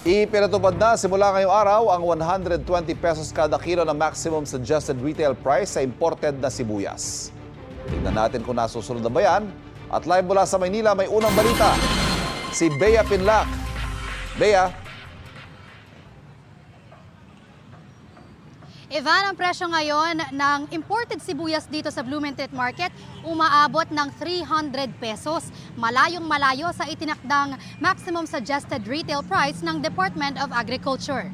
Ipinatupad na simula ngayong araw ang 120 pesos kada kilo na maximum suggested retail price sa imported na sibuyas. Tingnan natin kung nasusunod na ba yan. At live mula sa Maynila, may unang balita. Si Bea Pinlac. Bea. Ivan, ang presyo ngayon ng imported sibuyas dito sa Blumentritt Market umaabot ng 300 pesos. Malayong-malayo sa itinakdang maximum suggested retail price ng Department of Agriculture.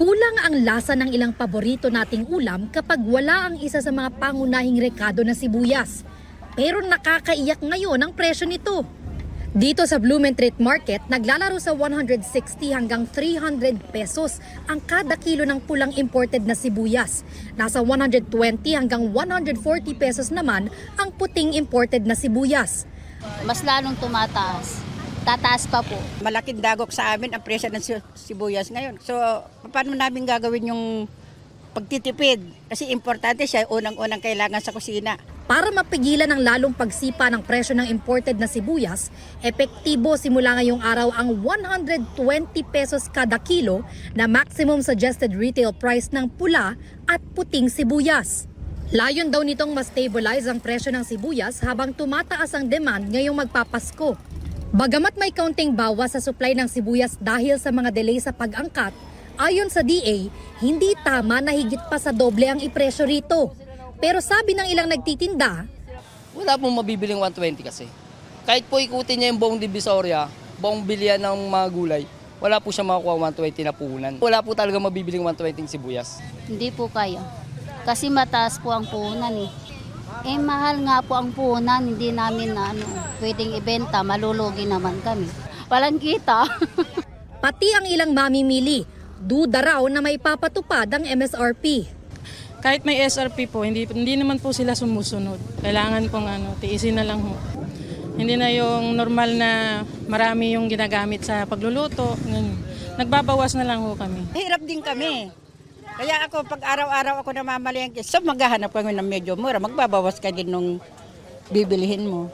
Kulang ang lasa ng ilang paborito nating ulam kapag wala ang isa sa mga pangunahing rekado na sibuyas. Pero nakakaiyak ngayon ang presyo nito. Dito sa Blumentritt Market, naglalaro sa 160 hanggang 300 pesos ang kada kilo ng pulang imported na sibuyas. Nasa 120 hanggang 140 pesos naman ang puting imported na sibuyas. Mas lalong tumataas. Tataas pa po. Malaking dagok sa amin ang presyo ng sibuyas ngayon. So, paano namin gagawin yung pagtitipid? Kasi importante siya, unang-unang kailangan sa kusina. Para mapigilan ang lalong pagsipa ng presyo ng imported na sibuyas, epektibo simula ngayong araw ang 120 pesos kada kilo na maximum suggested retail price ng pula at puting sibuyas. Layon daw nitong mas stabilize ang presyo ng sibuyas habang tumataas ang demand ngayong magpapasko. Bagamat may kaunting bawas sa supply ng sibuyas dahil sa mga delay sa pag-angkat, ayon sa DA, hindi tama na higit pa sa doble ang ipresyo rito. Pero sabi ng ilang nagtitinda, wala pong mabibiling 120 kasi. Kahit po ikutin niya yung buong Divisoria, buong bilihan ng mga gulay, wala po siya makukuha 120 na puhunan. Wala po talaga mabibiling 120 sibuyas. Hindi po kaya. Kasi mataas po ang puhunan eh. Eh mahal nga po ang puhunan, hindi namin pwedeng ibenta, malulugi naman kami. Walang kita. pati ang ilang mamimili, duda raw na may papatupad ang MSRP. Kahit may SRP po, hindi naman po sila sumusunod. Kailangan pong tiisin na lang ho. Hindi na yung normal na marami yung ginagamit sa pagluluto. Nagbabawas na lang ho kami. Hirap din kami. Kaya ako, pag araw-araw ako namamalengke, so maghahanap kami ng medyo mura, magbabawas ka din nung bibilihin mo.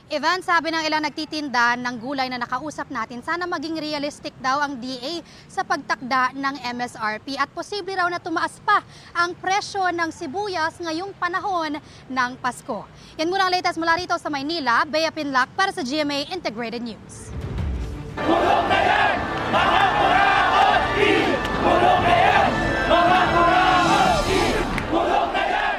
Ivan, sabi ng ilang nagtitinda ng gulay na nakausap natin, sana maging realistic daw ang DA sa pagtakda ng MSRP at posible raw na tumaas pa ang presyo ng sibuyas ngayong panahon ng Pasko. Yan muna ang latest mula rito sa Maynila. Bea Pinlac para sa GMA Integrated News. Tulong na yan! Mga kurahon! Tulong na yan! Mga kurahon! Tulong na yan!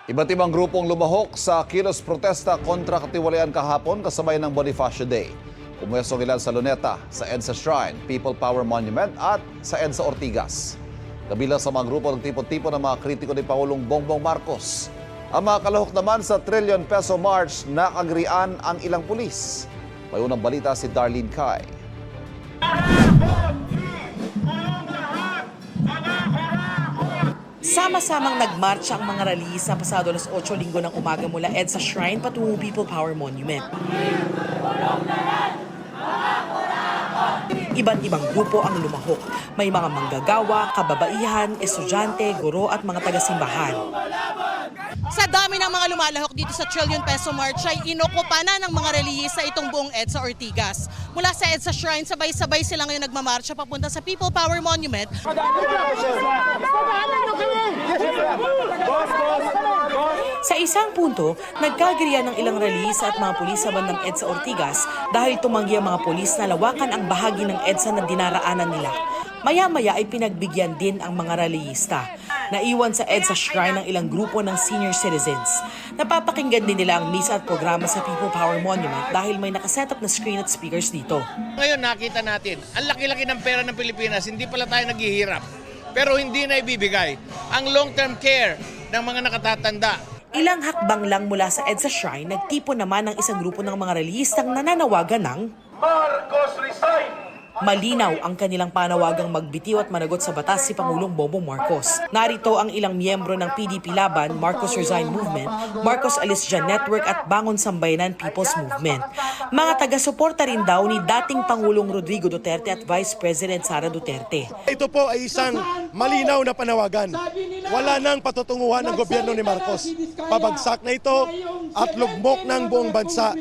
Iba't ibang grupong lumahok sa kilos protesta kontra katiwalian kahapon kasabay ng Bonifacio Day. Pumwesto nila sa Luneta, sa EDSA Shrine, People Power Monument at sa EDSA Ortigas. Kabilang sa mga grupo ng tipo-tipo ng mga kritiko ni Pangulong Bongbong Marcos. Ang mga kalahok naman sa trillion peso march, nakagrian ang ilang pulis. May unang balita si Darlene Kai. Sama-samang nagmarcha ang mga rallyista pasado alas 8 linggo ng umaga mula EDSA Shrine patungo People Power Monument. Iba't ibang grupo ang lumahok. May mga manggagawa, kababaihan, estudyante, guro at mga taga-simbahan. Sa dami ng mga lumalahok dito sa Trillion Peso March ay inokupa na ng mga reliyista itong buong EDSA Ortigas. Mula sa EDSA Shrine, sabay-sabay sila ngayon nagmamarcha papunta sa People Power Monument. Sa isang punto, nagkagirian ng ilang reliyista at mga pulis sa bandang EDSA Ortigas dahil tumanggi ang mga pulis na lawakan ang bahagi ng EDSA na dinaraanan nila. Maya-maya ay pinagbigyan din ang mga reliyista. Naiwan sa EDSA Shrine ng ilang grupo ng senior citizens. Napapakinggan din nila ang misa at programa sa People Power Monument dahil may nakasetup na screen at speakers dito. Ngayon nakita natin, ang laki-laki ng pera ng Pilipinas, hindi pala tayo naghihirap. Pero hindi na ibibigay ang long-term care ng mga nakatatanda. Ilang hakbang lang mula sa EDSA Shrine, nagtipon naman ng isang grupo ng mga reliyistang nananawagan ng Marcos resign! Malinaw ang kanilang panawagang magbitiw at managot sa batas si Pangulong Bongbong Marcos. Narito ang ilang miyembro ng PDP Laban, Marcos Resign Movement, Marcos Alis Dyan Network at Bangon Sambayanan People's Movement. Mga taga-suporta rin daw ni dating Pangulong Rodrigo Duterte at Vice President Sara Duterte. Ito po ay isang malinaw na panawagan. Wala nang patutunguhan ng gobyerno ni Marcos. Pabagsak na ito at lugmok ng buong bansa.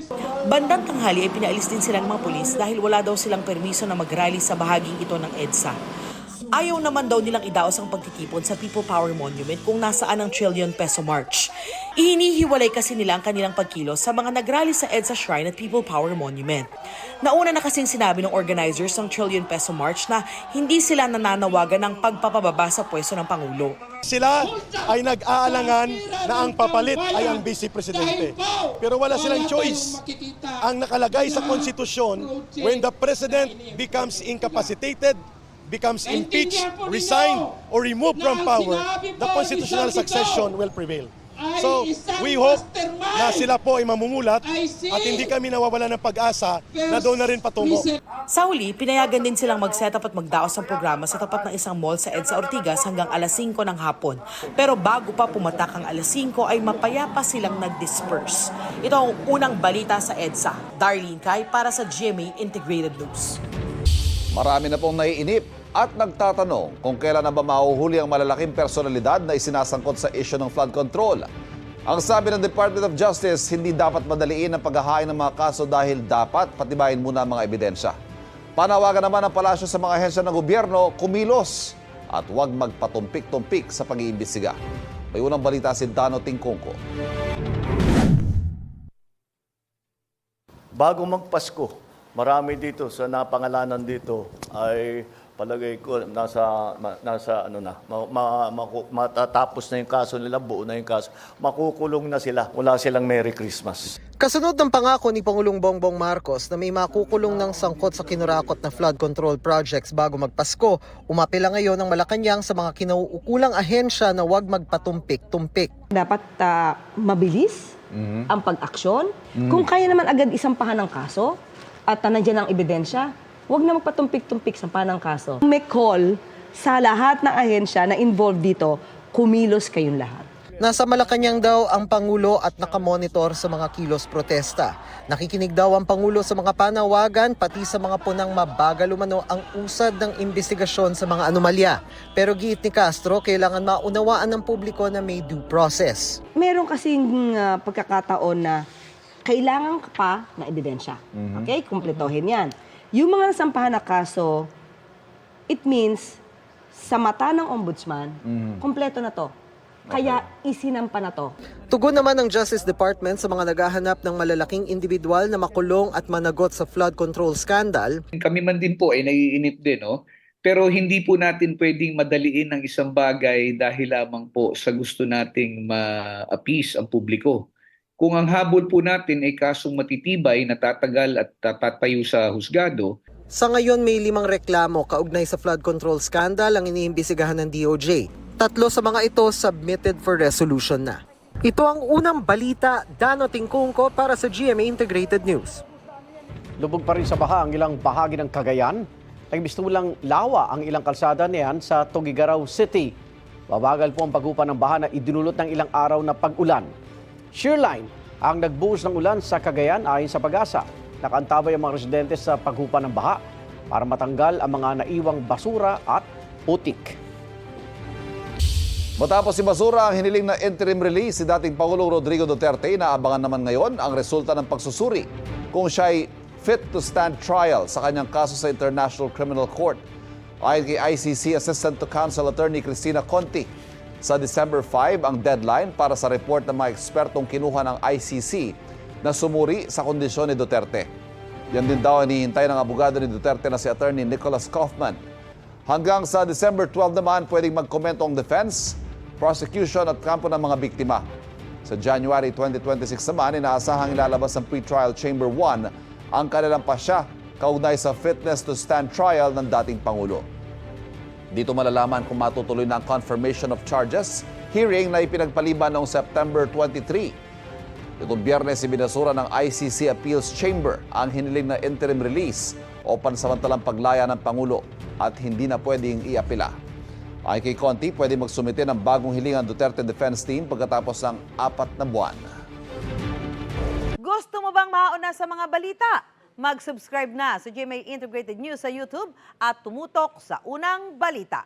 Bandang tanghali ay pinaalis din sila ng mga pulis dahil wala daw silang permiso na mag-rally sa bahaging ito ng EDSA. Ayaw naman daw nilang idaos ang pagtitipon sa People Power Monument kung nasaan ang trillion peso march. Ihinihiwalay kasi nila ang kanilang pagkilos sa mga nagrally sa EDSA Shrine at People Power Monument. Nauna na kasing sinabi ng organizers ng trillion peso march na hindi sila nananawagan ng pagpapababa sa pwesto ng Pangulo. Sila ay nag-aalangan na ang papalit ay ang Vice Presidente. Pero wala silang choice. Ang nakalagay sa konstitusyon, when the President becomes incapacitated, becomes impeached, resigned, or removed from power, the constitutional succession will prevail. So, we hope na sila po ay mamumulat at hindi kami nawawala ng pag-asa na doon na rin patungo. Sa huli, pinayagan din silang mag-set up at magdaos ng programa sa tapat ng isang mall sa EDSA Ortigas hanggang alas 5 ng hapon. Pero bago pa pumatak ang alas 5 ay mapayapa silang nag-disperse. Ito ang unang balita sa EDSA. Darlene Kai para sa GMA Integrated News. Marami na pong naiinip at nagtatanong kung kailan na ba mahuhuli ang malalaking personalidad na isinasangkot sa issue ng flood control. Ang sabi ng Department of Justice, hindi dapat madaliin ang paghahain ng mga kaso dahil dapat patibayin muna ang mga ebidensya. Panawagan naman ng palasyo sa mga ahensya ng gobyerno, kumilos at huwag magpatumpik-tumpik sa pag-iimbestiga. May unang balita si Dano Tingkongko. Bago magpasko, marami dito sa napangalanan dito ay palagay ko nasa matatapos na yung kaso nila, buo na yung kaso. Makukulong na sila. Wala silang Merry Christmas. Kasunod ng pangako ni Pangulong Bongbong Marcos na may makukulong ng sangkot sa kinurakot na flood control projects bago magpasko, umapela ngayon ng Malacanang sa mga kinauukulang ahensya na huwag magpatumpik-tumpik. Dapat mabilis ang pag-aksyon. Kung kaya naman agad isampahan ng kaso at nandiyan ang ebidensya, huwag na magpatumpik-tumpik sa panang kaso. May call sa lahat ng ahensya na involved dito, kumilos kayong lahat. Nasa Malacanang daw ang Pangulo at nakamonitor sa mga kilos protesta. Nakikinig daw ang Pangulo sa mga panawagan pati sa mga punang mabagal umano ang usad ng investigasyon sa mga anomalya. Pero giit ni Castro, kailangan maunawaan ng publiko na may due process. Meron kasing pagkakataon na kailangan ka pa na ebidensya. Okay? Kumpletohin yan. Yung mga nasampahan na kaso, it means, sa mata ng ombudsman, kumpleto na to. Kaya isinampa na to. Tugon naman ng Justice Department sa mga naghahanap ng malalaking individual na makulong at managot sa flood control scandal. Kami man din po ay naiinip din, no? Pero hindi po natin pwedeng madaliin ang isang bagay dahil lamang po sa gusto nating ma-appease ang publiko. Kung ang habol po natin ay kasong matitibay, natatagal at tatayo sa husgado. Sa ngayon may 5 reklamo kaugnay sa flood control scandal ang iniimbestigahan ng DOJ. 3 sa mga ito submitted for resolution na. Ito ang unang balita, Dano Tingkongko para sa GMA Integrated News. Lubog pa rin sa baha ang ilang bahagi ng Cagayan. Nagmistulang lawa ang ilang kalsada niyan sa Tuguegarao City. Babagal po ang paghupa ng baha na idinulot ng ilang araw na pag-ulan. Shearline ang nagbuhos ng ulan sa Cagayan ayon sa Pag-asa. Nakaantabay ang mga residente sa paghupa ng baha para matanggal ang mga naiwang basura at putik. Matapos si basura ang hiniling na interim release si dating Pangulong Rodrigo Duterte, inaabangan naman ngayon ang resulta ng pagsusuri kung siya ay fit to stand trial sa kanyang kaso sa International Criminal Court. Ayon kay ICC Assistant to Counsel Attorney Cristina Conti, sa December 5 ang deadline para sa report ng mga ekspertong kinuha ng ICC na sumuri sa kondisyon ni Duterte. Yan din daw hinihintay ng abogado ni Duterte na si Attorney Nicholas Kaufman. Hanggang sa December 12 naman pwedeng magkomento ang defense, prosecution at kampo ng mga biktima. Sa January 2026 naman, inaasahang ilalabas ng pre-trial Chamber 1 ang kanilang pasya kaugnay sa fitness to stand trial ng dating Pangulo. Dito malalaman kung matutuloy na ang confirmation of charges, hearing na ipinagpaliban noong September 23. Itong Biyernes, ibinasura ng ICC Appeals Chamber ang hiniling na interim release o pansamantalang paglaya ng Pangulo at hindi na pwedeng iapila. Ayon kay Conti, pwede magsumite ng bagong hiling ang Duterte Defense Team pagkatapos ng 4 na buwan. Gusto mo bang mauna sa mga balita? Mag-subscribe na sa GMA Integrated News sa YouTube at tumutok sa unang balita.